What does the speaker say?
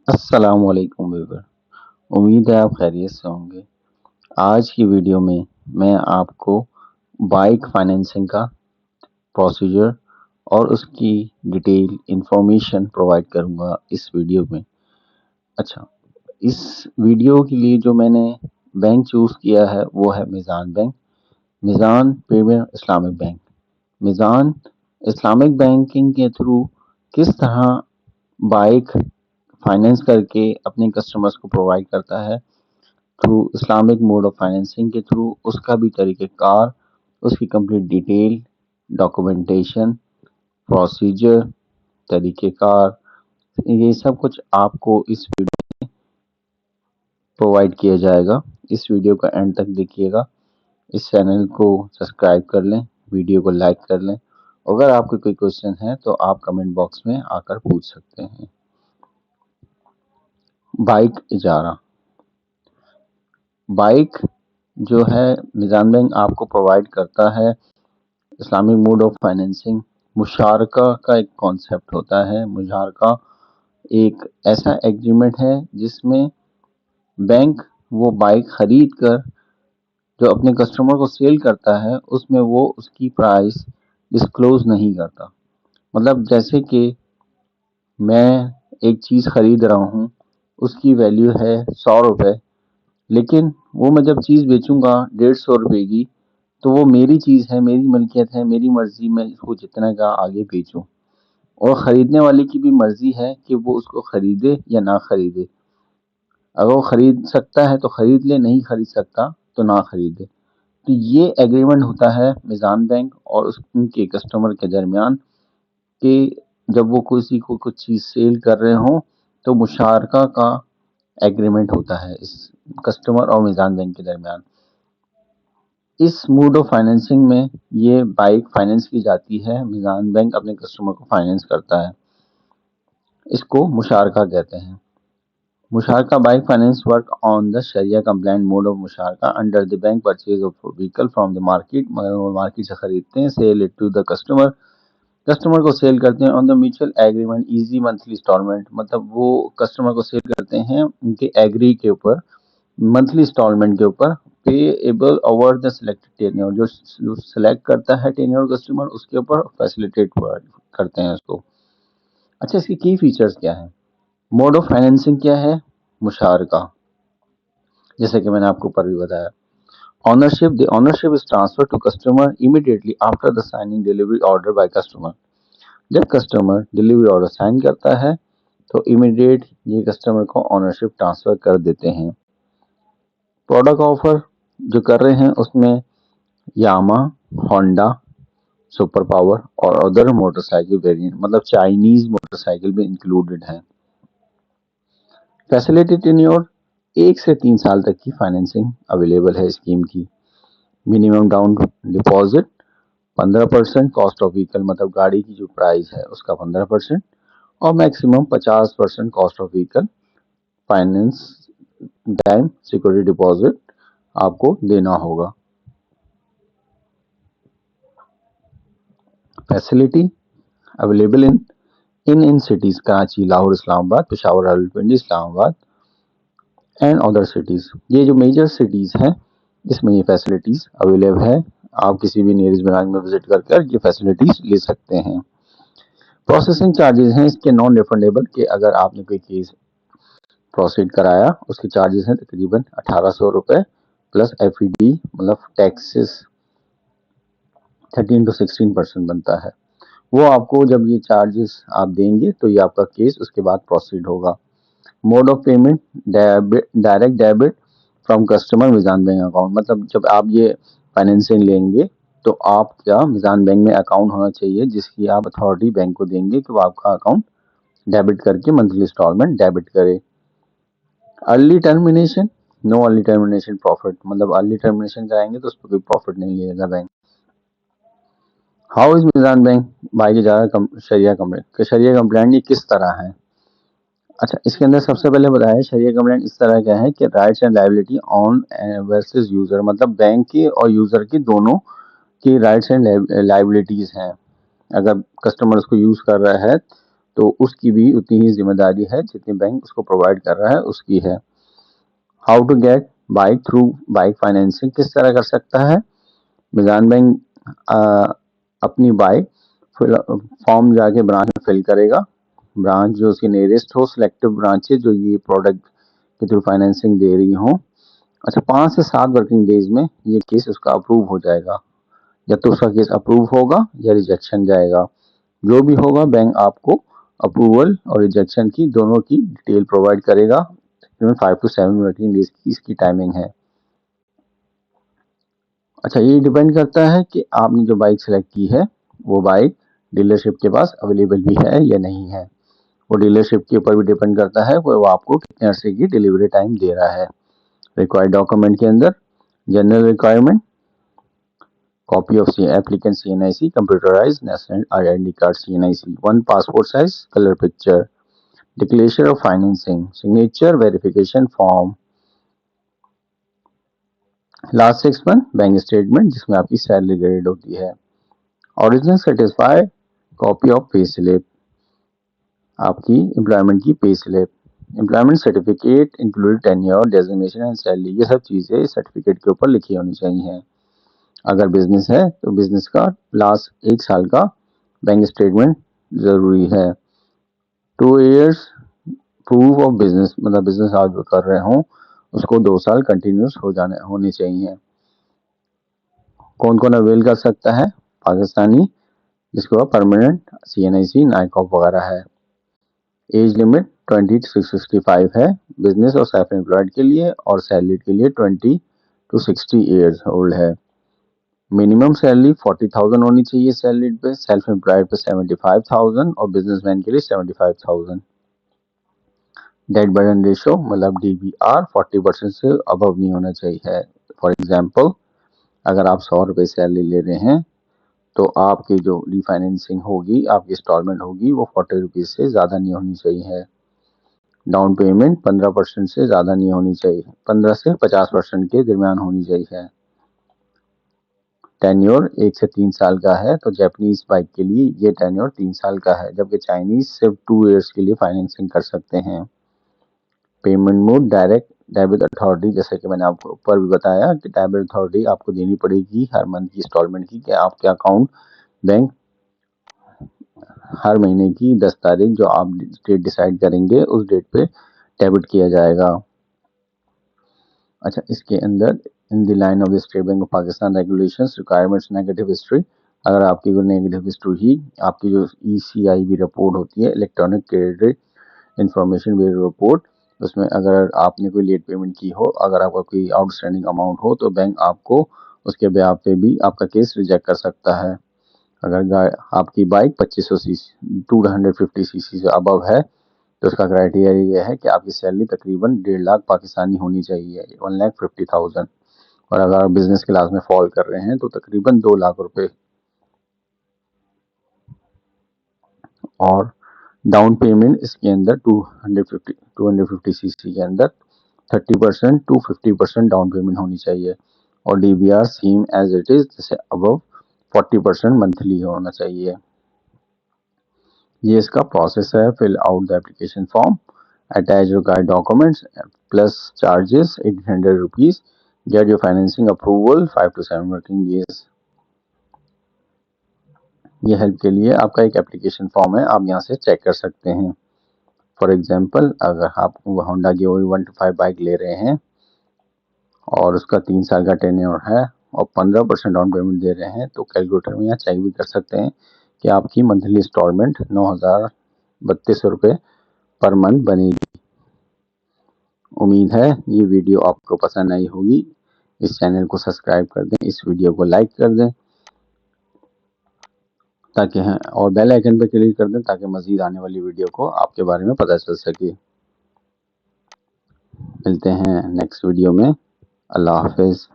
अस्सलाम वालेकुम व्यूअर। उम्मीद है आप खैरियत से होंगे। आज की वीडियो में मैं आपको बाइक फाइनेंसिंग का प्रोसीजर और उसकी डिटेल इंफॉर्मेशन प्रोवाइड करूंगा इस वीडियो में। अच्छा, इस वीडियो के लिए जो मैंने बैंक चूज़ किया है वो है Meezan bank, Meezan premier Islamic bank. Meezan Islamic banking के थ्रू किस तरह बाइक फाइनेंस करके अपने कस्टमर्स को प्रोवाइड करता है through Islamic mode of financing के थ्रू, उसका भी तरीक़ेकार, उसकी कंप्लीट डिटेल, डॉक्यूमेंटेशन, प्रोसीजर, तरीक़ेकार, ये सब कुछ आपको इस वीडियो प्रोवाइड किया जाएगा। इस वीडियो का एंड तक देखिएगा। इस चैनल को सब्सक्राइब कर लें, वीडियो को लाइक कर लें। अगर आपके कोई क्वेश्चन है तो आप कमेंट बॉक्स में आकर पूछ सकते हैं। बाइक इजारा, बाइक जो है मिज़ान बैंक आपको प्रोवाइड करता है इस्लामिक मोड ऑफ फाइनेंसिंग। मुशारका का एक कॉन्सेप्ट होता है। मुशारका एक ऐसा एग्रीमेंट है जिसमें बैंक वो बाइक खरीद कर जो अपने कस्टमर को सेल करता है उसमें वो उसकी प्राइस डिस्क्लोज नहीं करता। मतलब जैसे कि मैं एक चीज़ खरीद रहा हूँ, उसकी वैल्यू है 100 रुपये, लेकिन वो मैं जब चीज़ बेचूंगा 150 रुपये की, तो वो मेरी चीज़ है, मेरी मलकियत है, मेरी मर्जी में इसको जितना का आगे बेचूं। और खरीदने वाले की भी मर्जी है कि वो उसको खरीदे या ना खरीदे। अगर वो खरीद सकता है तो खरीद ले, नहीं खरीद सकता तो ना खरीदे। तो ये एग्रीमेंट होता है मिज़ान बैंक और उनके कस्टमर के दरमियान कि जब वो किसी को कुछ चीज़ सेल कर रहे हों तो मुशारका का एग्रीमेंट होता है इस कस्टमर और मिज़ान बैंक के दरमियान। इस मोड ऑफ फाइनेंसिंग में ये बाइक फाइनेंस की जाती है। मिज़ान बैंक अपने कस्टमर को फाइनेंस करता है। इसको मुशारका कहते हैं। मुशारका bike finance work on the शरिया कंप्लाइंट मोड ऑफ मुशारका under the bank purchase of vehicle from the market. वो मार्केट से खरीदते हैं, sell it to the customer, customer को सेल करते हैं on the mutual agreement easy monthly instalment. मतलब वो कस्टमर को सेल करते हैं उनके एग्री के ऊपर, मंथली इंस्टॉलमेंट के ऊपर, payable over the selected tenure. जो सेलेक्ट करता है टेन्योर कस्टमर उसके ऊपर फैसिलिटेट करते हैं उसको। अच्छा, इसके की फीचर्स क्या है? मोड ऑफ फाइनेंसिंग क्या है? मुशारका, जैसे कि मैंने आपको ऊपर भी बताया। Ownership, the ownership is transfer to customer immediately after the signing delivery order by customer. जब कस्टमर डिलीवरी ऑर्डर साइन करता है तो इमीडिएट ये कस्टमर को ऑनरशिप ट्रांसफर कर देते हैं। प्रोडक्ट ऑफर जो कर रहे हैं उसमें यामा, होंडा, सुपर पावर और अदर मोटरसाइकिल वेरिएंट, मतलब चाइनीज मोटरसाइकिल भी इंक्लूडेड है। फैसिलिटी टेन्योर 1 से 3 साल तक की फाइनेंसिंग अवेलेबल है स्कीम की। Minimum down deposit 15% cost of vehicle, मतलब गाड़ी की जो प्राइस है उसका 15%, और maximum 50% cost of vehicle finance time security deposit आपको देना होगा। Facility available in cities Karachi, Lahore, Islamabad, Peshawar, Rawalpindi, Islamabad and other cities. ये जो मेजर सिटीज हैं इसमें ये फैसिलिटीज अवेलेबल है। आप किसी भी नियरेस्ट ब्रांच में विजिट करके ये फैसिलिटीज ले सकते हैं। प्रोसेसिंग चार्जेस हैं इसके नॉन रिफंडेबल, कि अगर आपने कोई केस प्रोसीड कराया उसके चार्जेस हैं तकरीबन 1800 रुपये प्लस एफईडी, मतलब टैक्सेस 13 to 16% बनता है। वो आपको जब ये चार्जेस आप देंगे तो ये आपका केस उसके बाद प्रोसीड होगा। Mode of payment direct debit from customer Meezan bank account, मतलब जब आप ये फाइनेंसिंग लेंगे तो आपका मिज़ान बैंक में अकाउंट होना चाहिए जिसकी आप अथॉरिटी बैंक को देंगे कि वो आपका अकाउंट डेबिट करके मंथली इंस्टॉलमेंट डेबिट करे। Early termination, know early termination profit, मतलब अर्ली टर्मिनेशन कराएंगे तो उस पर कोई प्रॉफिट नहीं लेगा bank. How is Meezan bank by के ज़्यादा शरिया कंप्लेंट, शरिया कंप्लेंट ये किस तरह है? अच्छा, इसके अंदर सबसे पहले बताया शरिया कंप्लेंट इस तरह का है कि rights and liability on versus user, मतलब बैंक की और यूजर की दोनों की राइट्स एंड लायबिलिटीज हैं। अगर कस्टमर उसको यूज कर रहा है तो उसकी भी उतनी ही जिम्मेदारी है जितनी बैंक उसको प्रोवाइड कर रहा है उसकी है। How to get bike through bike financing किस तरह कर सकता है? मिजान बैंक अपनी बाइक फॉर्म जाके ब्रांच में फिल करेगा। ब्रांच जो उसकी नियरेस्ट हो, सिलेक्टिव ब्रांचेज जो ये प्रोडक्ट के थ्रू फाइनेंसिंग दे रही हो। अच्छा, 5 से 7 वर्किंग डेज में ये केस उसका अप्रूव हो जाएगा। या तो उसका केस अप्रूव होगा या रिजेक्शन जाएगा। जो भी होगा बैंक आपको अप्रूवल और रिजेक्शन की दोनों की डिटेल प्रोवाइड करेगा। 5 to 7 वर्किंग डेज की इसकी टाइमिंग है। अच्छा, ये डिपेंड करता है कि आपने जो बाइक सेलेक्ट की है वो बाइक डीलरशिप के पास अवेलेबल भी है या नहीं है। वो डीलरशिप के ऊपर भी डिपेंड करता है वो आपको कितने अरसे की डिलीवरी टाइम दे रहा है। रिक्वायर्ड डॉक्यूमेंट के अंदर general requirement, copy of applicant CNIC, computerized national identity card CNIC, one passport size color picture, declaration of financing, signature verification form, last 6 month bank statement जिसमें आपकी सैलरी ग्रेड होती है, original certified copy of pay slip, आपकी employment की pay slip, employment certificate included tenure, designation and salary, ये सब चीजें certificate के ऊपर लिखी होनी चाहिए। अगर बिजनेस है तो बिजनेस का लास्ट 1 साल का बैंक स्टेटमेंट जरूरी है। 2 years प्रूफ ऑफ बिजनेस, मतलब बिजनेस आप जो कर रहे हो उसको 2 साल कंटिन्यूस होने चाहिए। कौन कौन अवेल कर सकता है? पाकिस्तानी जिसको परमानेंट CNIC नाइकॉप वगैरह है। एज लिमिट 20 to 65 है बिजनेस और सेल्फ एम्प्लॉयड के लिए, और सैलरीड के लिए 20 to 60 years ओल्ड है। मिनिमम सैलरी 40,000 होनी चाहिए सैलरीड पे, सेल्फ एम्प्लॉयड पे 75,000 और बिजनेसमैन के लिए 75,000। डेट बर्डन रेशो मतलब DBR 40% से अबव नहीं होना चाहिए। फॉर एग्जांपल, अगर आप 100 रुपये सैलरी ले रहे हैं तो आपकी जो रिफाइनेंसिंग होगी, आपकी इंस्टॉलमेंट होगी, वो 40 रुपीज से ज़्यादा नहीं होनी चाहिए। डाउन पेमेंट 15% से ज़्यादा नहीं होनी चाहिए, 15 से 50% के दरमियान होनी चाहिए। टेन्योर 1 से 3 साल का है तो जापानीज बाइक के लिए ये टेन्योर 3 साल का है, जबकि चाइनीज सिर्फ 2 years के लिए फाइनेंसिंग कर सकते हैं। Payment mode direct debit authority, जैसे कि मैंने आपको ऊपर भी बताया कि डेबिट अथॉरिटी आपको देनी पड़ेगी हर मंथ की इंस्टॉलमेंट की, कि आपके अकाउंट बैंक हर महीने की 10 तारीख जो आप डेट डिसाइड करेंगे उस डेट पे डेबिट किया जाएगा। अच्छा, इसके अंदर in the line of the state bank of Pakistan regulations requirements negative history, अगर आपकी कोई नेगेटिव हिस्ट्री ही, आपकी जो ECIB रिपोर्ट होती है, electronic credit information bureau report, उसमें अगर आपने कोई लेट पेमेंट की हो, अगर आपका कोई आउटस्टैंडिंग अमाउंट हो तो बैंक आपको उसके ब्याज पे भी आपका केस रिजेक्ट कर सकता है। अगर आपकी बाइक 2500 सीसी 250 सीसी से अबव है तो उसका क्राइटेरिया ये है कि आपकी सैलरी तकरीबन 1.5 लाख पाकिस्तानी होनी चाहिए, 1,50,000, और अगर आप बिजनेस क्लास में फॉल कर रहे हैं तो तकरीबन 2 लाख रुपए। और डाउन पेमेंट इसके अंदर 250 सीसी के अंदर 30% to 50% डाउन पेमेंट होनी चाहिए, और DBR same as it is, जैसे अबव 40% मंथली होना चाहिए। ये इसका प्रोसेस है। Fill out the application form, attach required documents plus charges 800 rupees, get your financing approval 5 to 7 working days. ये हेल्प के लिए आपका एक एप्लीकेशन फॉर्म है, आप यहाँ से चेक कर सकते हैं। फॉर एग्जांपल, अगर आप होंडा की OE125 बाइक ले रहे हैं और उसका 3 साल का टेन्योर है और 15% डाउन पेमेंट दे रहे हैं, तो कैलकुलेटर में यहाँ चेक भी कर सकते हैं कि आपकी मंथली इंस्टॉलमेंट 9,032 रुपये पर मंथ बनेगी। उम्मीद है ये वीडियो आपको पसंद आई होगी। इस चैनल को सब्सक्राइब कर दें, इस वीडियो को लाइक कर दें ताकि और बेल आइकन पर क्लिक कर दें ताकि मजीद आने वाली वीडियो को आपके बारे में पता चल सके। मिलते हैं नेक्स्ट वीडियो में। अल्लाह हाफिज़।